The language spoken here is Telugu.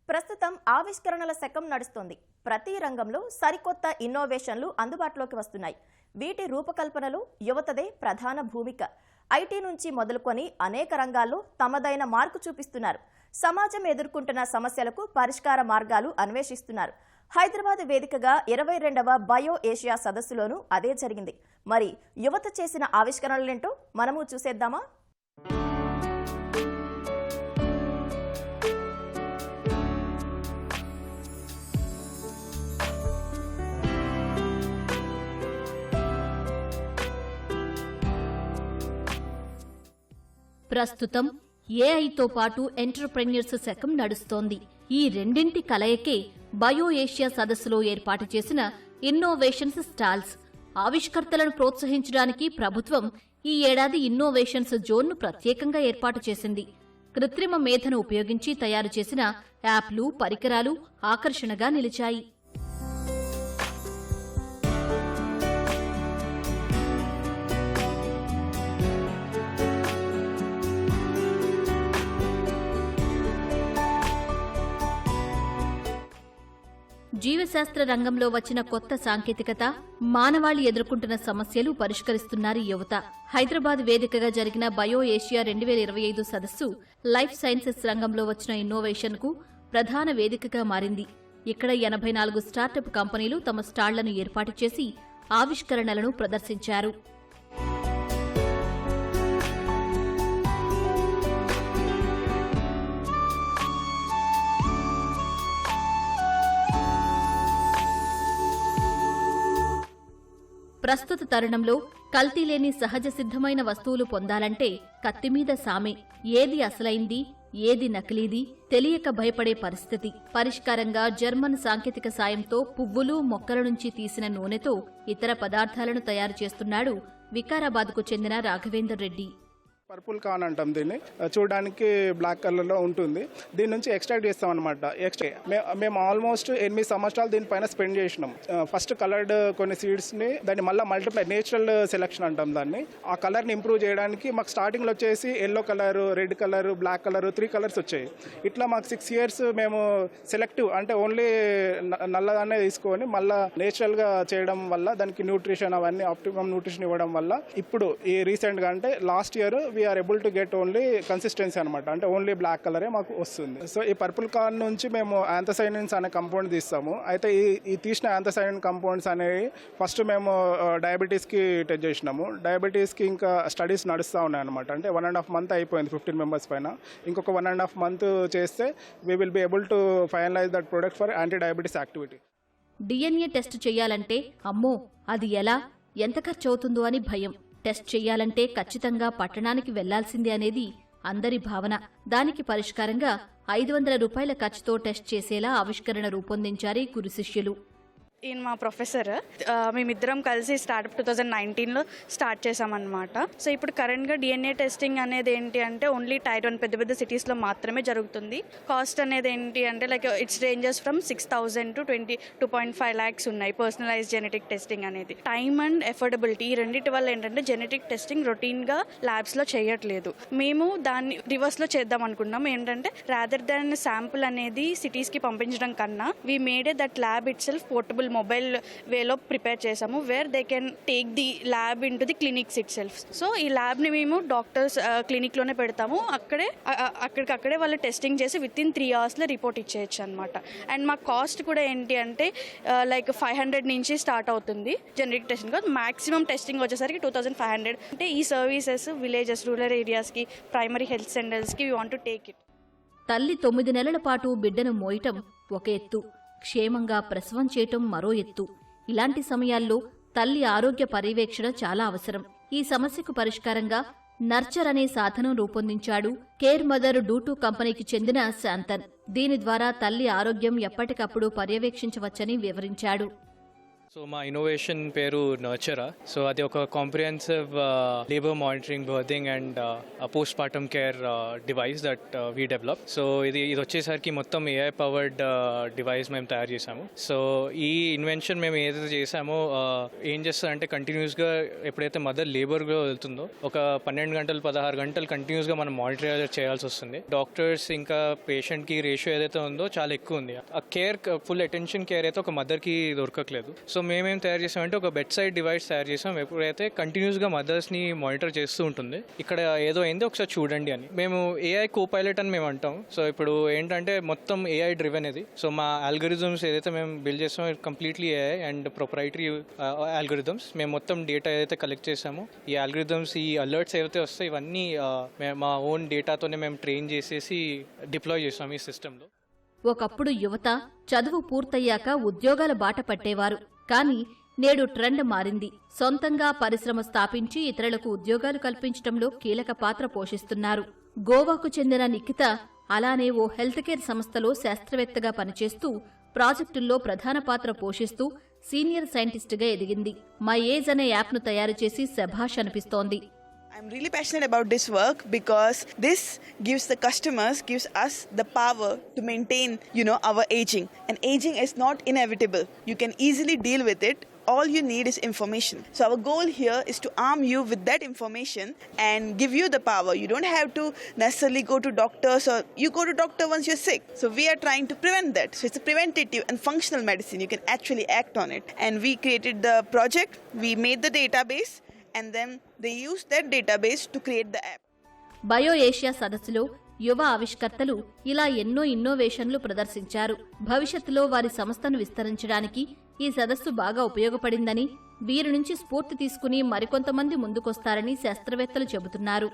ప్రస్తుతం ఆవిష్కరణల శకం నడుస్తోంది. ప్రతి రంగంలో సరికొత్త ఇన్నోవేషన్లు అందుబాటులోకి వస్తున్నాయి. వీటి రూపకల్పనలో యువతదే ప్రధాన భూమిక. ఐటీ నుంచి మొదలుకొని అనేక రంగాల్లో తమదైన మార్కు చూపిస్తున్నారు. సమాజం ఎదుర్కొంటున్న సమస్యలకు పరిష్కార మార్గాలు అన్వేషిస్తున్నారు. హైదరాబాద్ వేదికగా 22వ బయో ఏషియా సదస్సులోనూ అదే జరిగింది. మరి యువత చేసిన ఆవిష్కరణలేంటో మనము చూసేద్దామా? ప్రస్తుతం ఏఐతో పాటు ఎంటర్‌ప్రెన్యూర్స్ శకం నడుస్తోంది. ఈ రెండింటి కలయికే బయో ఏషియా సదస్సులో ఏర్పాటు చేసిన ఇన్నోవేషన్స్ స్టాల్స్. ఆవిష్కర్తలను ప్రోత్సహించడానికి ప్రభుత్వం ఈ ఏడాది ఇన్నోవేషన్స్ జోన్ను ప్రత్యేకంగా ఏర్పాటు చేసింది. కృత్రిమ మేధను ఉపయోగించి తయారు చేసిన యాప్లు, పరికరాలు ఆకర్షణగా నిలిచాయి. జీవశాస్త్ర రంగంలో వచ్చిన కొత్త సాంకేతికత, మానవాళి ఎదుర్కొంటున్న సమస్యలు పరిష్కరిస్తున్నారు యువత. హైదరాబాద్ వేదికగా జరిగిన బయో ఏషియా 2025 సదస్సు లైఫ్ సైన్సెస్ రంగంలో వచ్చిన ఇన్నోవేషన్ కు ప్రధాన వేదికగా మారింది. ఇక్కడ 84 స్టార్టప్ కంపెనీలు తమ స్టాళ్లను ఏర్పాటు చేసి ఆవిష్కరణలను ప్రదర్శించారు. ప్రస్తుత తరుణంలో కల్తీలేని సహజ సిద్ధమైన వస్తువులు పొందాలంటే కత్తిమీద సామే. ఏది అసలైంది, ఏది నకిలీది తెలియక భయపడే పరిస్థితి. పరిష్కారంగా జర్మన్ సాంకేతిక సాయంతో పువ్వులు, మొక్కల నుంచి తీసిన నూనెతో ఇతర పదార్థాలను తయారు చేస్తున్నాడు వికారాబాద్కు చెందిన రాఘవేందర్ రెడ్డి. పర్పుల్ కార్న్ అంటాం దీన్ని. చూడడానికి బ్లాక్ కలర్లో ఉంటుంది. దీని నుంచి ఎక్స్ట్రాక్ట్ చేస్తాం అనమాట. మేము ఆల్మోస్ట్ 8 సంవత్సరాలు దీనిపైన స్పెండ్ చేసినాం. ఫస్ట్ కలర్డ్ కొన్ని సీడ్స్ని దాన్ని మళ్ళీ మల్టిప్లై నేచురల్ సెలెక్షన్ అంటాం దాన్ని. ఆ కలర్ని ఇంప్రూవ్ చేయడానికి మాకు స్టార్టింగ్లో వచ్చేసి yellow colour, red colour, black colour 3 colours వచ్చాయి. ఇట్లా మాకు 6 years మేము సెలెక్టివ్ అంటే ఓన్లీ నల్లదాన్నే తీసుకొని మళ్ళీ నేచురల్గా చేయడం వల్ల దానికి న్యూట్రిషన్ అవన్నీ ఆప్టిమమ్ న్యూట్రిషన్ ఇవ్వడం వల్ల ఇప్పుడు ఈ రీసెంట్గా అంటే last year we are able to get only consistency అనమాట. అంటే ఓన్లీ బ్లాక్ కలరే మాకు వస్తుంది. సో ఈ పర్పుల్ కార్న్ నుంచి మేము యాంథసైనిన్స్ అనే కంపౌండ్ తీస్తాము. అయితే ఈ తీసిన యాంథసైనిన్ కంపౌండ్స్ అనేవి ఫస్ట్ మేము డయాబెటీస్కి టెస్ట్ చేసినాము. డయాబెటీస్కి ఇంకా స్టడీస్ నడుస్తూ ఉన్నాయి అనమాట. అంటే 1.5 months అయిపోయింది 15 members పైన. ఇంకొక 1.5 months చేస్తే we will be able to finalise that product for anti diabetes activity. DNA test చేయాలంటే అమ్మో అది ఎలా, ఎంత ఖర్చు అవుతుందో అని భయం. టెస్ట్ చెయ్యాలంటే ఖచ్చితంగా పట్టణానికి వెళ్లాల్సిందే అనేది అందరి భావన. దానికి పరిష్కారంగా 500 రూపాయల ఖర్చుతో టెస్ట్ చేసేలా ఆవిష్కరణ రూపొందించారు ఈ గురు శిష్యులు. ఈయన మా ప్రొఫెసర్. మేమిద్దరం కలిసి స్టార్టప్ 2019లో స్టార్ట్ చేసామన్నమాట. సో ఇప్పుడు కరెంట్గా డిఎన్ఏ టెస్టింగ్ అనేది ఏంటి అంటే ఓన్లీ Tier 1 పెద్ద పెద్ద సిటీస్లో మాత్రమే జరుగుతుంది. కాస్ట్ అనేది ఏంటి అంటే like it's ranges from 6,000 to 22.5 lakhs ఉన్నాయి పర్సనలైజ్ జెనెటిక్ టెస్టింగ్ అనేది. టైమ్ అండ్ ఎఫోర్డబిలిటీ ఈ రెండింటి వల్ల ఏంటంటే జెనెటిక్ టెస్టింగ్ రొటీన్గా ల్యాబ్స్లో చేయట్లేదు. మేము దాన్ని రివర్స్లో చేద్దాం అనుకున్నాం. ఏంటంటే రాదర్ దాన్ శాంపుల్ అనేది సిటీస్కి పంపించడం కన్నా we made that lab it self portable mobile వేలో ప్రిపేర్ చేసాము. Where they can take the lab in to the clinics it self. So ఈ ల్యాబ్ని మేము డాక్టర్స్ క్లినిక్లోనే పెడతాము. అక్కడికక్కడే వాళ్ళు టెస్టింగ్ చేసి విత్-in 3 hours రిపోర్ట్ ఇచ్చేయచ్చు అనమాట. అండ్ మా కాస్ట్ కూడా ఏంటి అంటే లైక్ 500 నుంచి స్టార్ట్ అవుతుంది జెనెటిక్ టెస్టింగ్. మాక్సిమం టెస్టింగ్ వచ్చేసరికి 2,500. అంటే ఈ సర్వీసెస్ విలేజెస్, రూరల్ ఏరియాస్కి, ప్రైమరీ హెల్త్ సెంటర్స్కి we want to take it. తల్లి 9 నెలల పాటు బిడ్డను మోయటం ఒక ఎత్తు, క్షేమంగా ప్రసవం చేయటం మరో ఎత్తు. ఇలాంటి సమయాల్లో తల్లి ఆరోగ్య పర్యవేక్షణ చాలా అవసరం. ఈ సమస్యకు పరిష్కారంగా నర్చర్ అనే సాధనం రూపొందించాడు కేర్ మదర్ డూ2 కంపెనీకి చెందిన శాంతన్. దీని ద్వారా తల్లి ఆరోగ్యం ఎప్పటికప్పుడు పర్యవేక్షించవచ్చని వివరించాడు. సో మా ఇన్నోవేషన్ పేరు నర్చరా. సో అది ఒక comprehensive labour monitoring, berthing and post partum care device that we develop. So ఇది వచ్చేసరికి మొత్తం AI పవర్డ్ డివైస్ మేము తయారు చేసాము. సో ఈ ఇన్వెన్షన్ మేము ఏదైతే చేసామో ఏం చేస్తుందంటే కంటిన్యూస్గా ఎప్పుడైతే మదర్ లేబర్గా వెళ్తుందో ఒక 12 గంటలు 16 గంటలు కంటిన్యూస్గా మనం మానిటర్ చేయాల్సి వస్తుంది. డాక్టర్స్ ఇంకా పేషెంట్కి రేషియో ఏదైతే ఉందో చాలా ఎక్కువ ఉంది. ఆ కేర్ ఫుల్ అటెన్షన్ కేర్ అయితే ఒక మదర్కి దొరకట్లేదు. సో మేమేం తయారు చేసామంటే ఒక బెడ్ సైడ్ డివైస్ తయారు చేసాం. ఎప్పుడైతే కంటిన్యూస్గా మదర్స్ని మానిటర్ చేస్తూ ఉంటుంది, ఇక్కడ ఏదో అయింది ఒకసారి చూడండి అని. మేము AI కోపైలట్ అని మేము అంటాం. సో ఇప్పుడు ఏంటంటే మొత్తం AI డ్రివెన్ ఇది. సో మా ఆల్గరిథమ్స్ ఏదైతే మేము బిల్డ్ చేసామో completely AI and proprietary algorithms. మేము మొత్తం డేటా ఏదైతే కలెక్ట్ చేసామో ఈ ఆల్గరిథమ్స్, ఈ అలర్ట్స్ ఏవైతే వస్తాయి ఇవన్నీ మా ఓన్ డేటాతోనే మేము ట్రైన్ చేసేసి డిప్లాయ్ చేసాం ఈ సిస్టంలో. ఒకప్పుడు యువత చదువు పూర్తయ్యాక ఉద్యోగాల బాట పట్టేవారు. కానీ నేడు ట్రెండ్ మారింది. సొంతంగా పరిశ్రమ స్థాపించి ఇతరులకు ఉద్యోగాలు కల్పించడంలో కీలక పాత్ర పోషిస్తున్నారు. గోవాకు చెందిన నిఖిత అలానే ఓ హెల్త్ కేర్ సంస్థలో శాస్త్రవేత్తగా పనిచేస్తూ ప్రాజెక్టుల్లో ప్రధాన పాత్ర పోషిస్తూ సీనియర్ సైంటిస్టుగా ఎదిగింది. మై ఏజ్ అనే యాప్ను తయారు చేసి శభాష్ అనిపిస్తోంది. I'm really passionate about this work because this gives the customers, gives us the power to maintain, our aging. And aging is not inevitable. You can easily deal with it. All you need is information. So our goal here is to arm you with that information and give you the power. You don't have to necessarily go to doctors, or you go to doctor once you're sick. So we are trying to prevent that. So it's a preventative and functional medicine. You can actually act on it. And we created the project. We made the database. And then they use that database to create the app. Bio Asia సదస్సులో యువ ఆవిష్కర్తలు ఇలా ఎన్నో ఇన్నోవేషన్లు ప్రదర్శించారు. భవిష్యత్తులో వారి సంస్థను విస్తరించడానికి ఈ సదస్సు బాగా ఉపయోగపడిందని, వీరి నుంచి స్ఫూర్తి తీసుకుని మరికొంతమంది ముందుకొస్తారని శాస్త్రవేత్తలు చెబుతున్నారు.